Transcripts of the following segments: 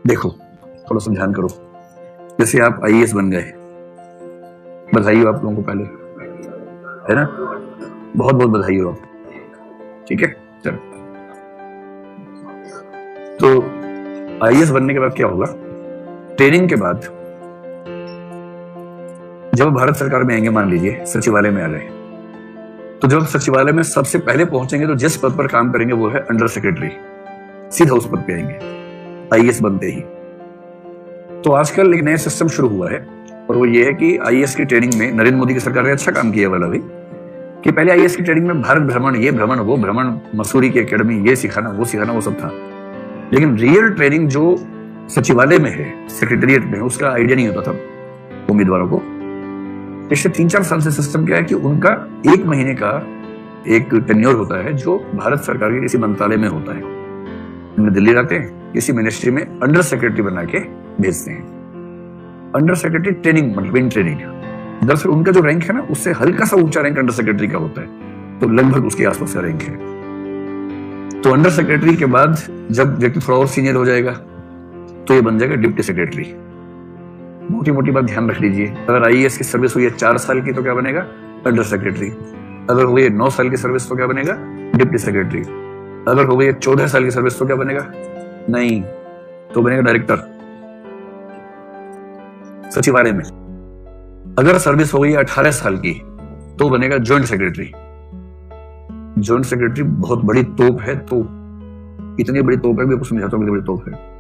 देखो थोड़ा सा ध्यान करो, जैसे आप आईएएस बन गए, बधाई हो आप लोगों को पहले, है ना, बहुत बहुत बधाई हो आप, ठीक है। चलो, तो आईएएस बनने के बाद क्या होगा, ट्रेनिंग के बाद जब भारत सरकार में आएंगे, मान लीजिए सचिवालय में आ गए, तो जब सचिवालय में सबसे पहले पहुंचेंगे तो जिस पद पर काम करेंगे वो है अंडर सेक्रेटरी, सीधा उस पद पे आएंगे आईएएस बनते ही। तो आजकल एक नया सिस्टम शुरू हुआ है और वो ये है कि आईएएस की ट्रेनिंग में नरेंद्र मोदी की सरकार ने अच्छा काम किया वाला भी, कि पहले आईएएस की ट्रेनिंग में भारत भ्रमण, ये भ्रमण, वो भ्रमण, मसूरी की एकेडमी, ये सिखाना, वो सब था। लेकिन रियल ट्रेनिंग जो सचिवालय में है, सेक्रेटरिएट में, उसका आइडिया नहीं होता था उम्मीदवारों को। पिछले 3-4 साल से सिस्टम क्या है कि उनका 1 महीने का एक टेन्योर होता है जो भारत सरकार के किसी मंत्रालय में होता है। उन्हें दिल्ली लाते हैं, किसी मिनिस्ट्री में अंडर सेक्रेटरी बना के भेजते हैं। अंडर सेक्रेटरी ट्रेनिंग मतलब इन ट्रेनिंग, दरअसल उनका जो रैंक है ना उससे हल्का सा ऊंचा रैंक अंडर सेक्रेटरी का होता है, तो लगभग उसके आसपास का रैंक है। तो अंडर सेक्रेटरी के बाद जब व्यक्ति थोड़ा और सीनियर हो जाएगा तो ये बन जाएगा डिप्टी सेक्रेटरी। मोटी मोटी बात ध्यान रख लीजिए, अगर आईएएस की सर्विस हुई है 4 साल की तो क्या बनेगा, अंडर सेक्रेटरी। अगर हुई है 9 साल की सर्विस तो क्या बनेगा, डिप्टी सेक्रेटरी। अगर हो गई है 14 साल की सर्विस तो क्या बनेगा, नहीं तो बनेगा डायरेक्टर सचिवालय में। अगर सर्विस हो गई 18 साल की तो बनेगा ज्वाइंट सेक्रेटरी। ज्वाइंट सेक्रेटरी बहुत बड़ी तोप है, तो इतनी बड़ी तोप है, मैं आपको समझाता हूं कितनी बड़ी तोप है।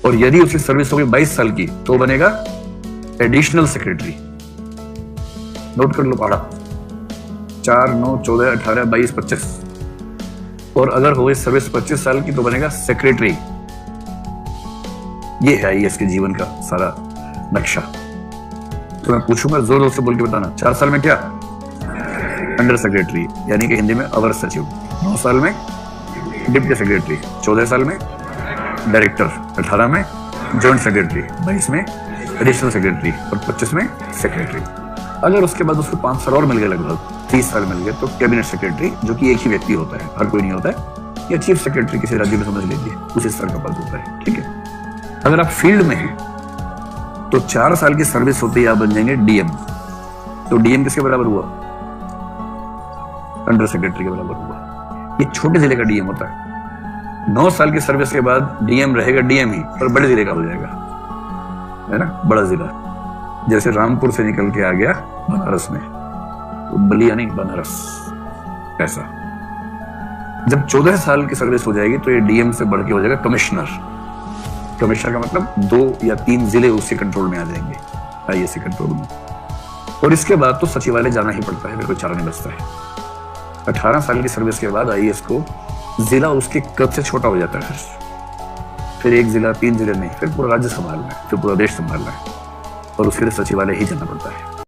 और यदि उसकी सर्विस हो गई 22 साल की तो बनेगा एडिशनल सेक्रेटरी। नोट कर लो पढ़ा, 4, 9, 14, 18, 22, 25। और अगर हो गई सर्विस 25 साल की तो बनेगा सेक्रेटरी। ये है आईएएस के जीवन का सारा नक्शा। तो मैं पूछूंगा, जोर जोर से बोल के बताना, 4 साल में क्या, अंडर सेक्रेटरी यानी कि हिंदी में अवर सचिव। 9 साल में डिप्टी सेक्रेटरी, 14 साल में डायरेक्टर, 18 में जॉइंट सेक्रेटरी, 22 में एडिशनल सेक्रेटरी और 25 में सेक्रेटरी। अगर उसके बाद उसको 5 साल और मिल गए, लगभग 30 साल मिल गए, तो कैबिनेट सेक्रेटरी, जो कि एक ही व्यक्ति होता है, हर कोई नहीं होता है, या चीफ सेक्रेटरी किसी राज्य में समझ लीजिए, उसी स्तर का पद होता है, ठीक है। अगर आप फील्ड में हैं तो 4 साल की सर्विस होते ही आप बन जाएंगे डीएम। तो डीएम किसके बराबर हुआ, अंडर सेक्रेटरी के बराबर हुआ। ये छोटे जिले का डीएम होता है। 9 साल की सर्विस के बाद डीएम रहेगा डीएम ही, पर बड़े जिले का हो जाएगा, है ना, बड़ा जिला। जैसे रामपुर से निकल के आ गया बनारस में, तो बलिया नहीं बनारस, ऐसा। जब 14 साल की सर्विस हो जाएगी तो ये डीएम से बढ़ के हो जाएगा कमिश्नर। कमिश्नर का मतलब 2 या 3 जिले उसके कंट्रोल में आ जाएंगे, आईएएस के कंट्रोल में। और इसके बाद तो सचिवालय जाना ही पड़ता है, फिर कोई चारा नहीं बचता है। 18 साल की सर्विस के बाद आईएएस को जिला उसके कद से छोटा हो जाता है, फिर 1 जिला, 3 जिले नहीं, फिर पूरा राज्य संभालना है, फिर पूरा देश संभालना है, और उसके लिए सचिवालय ही जाना पड़ता है।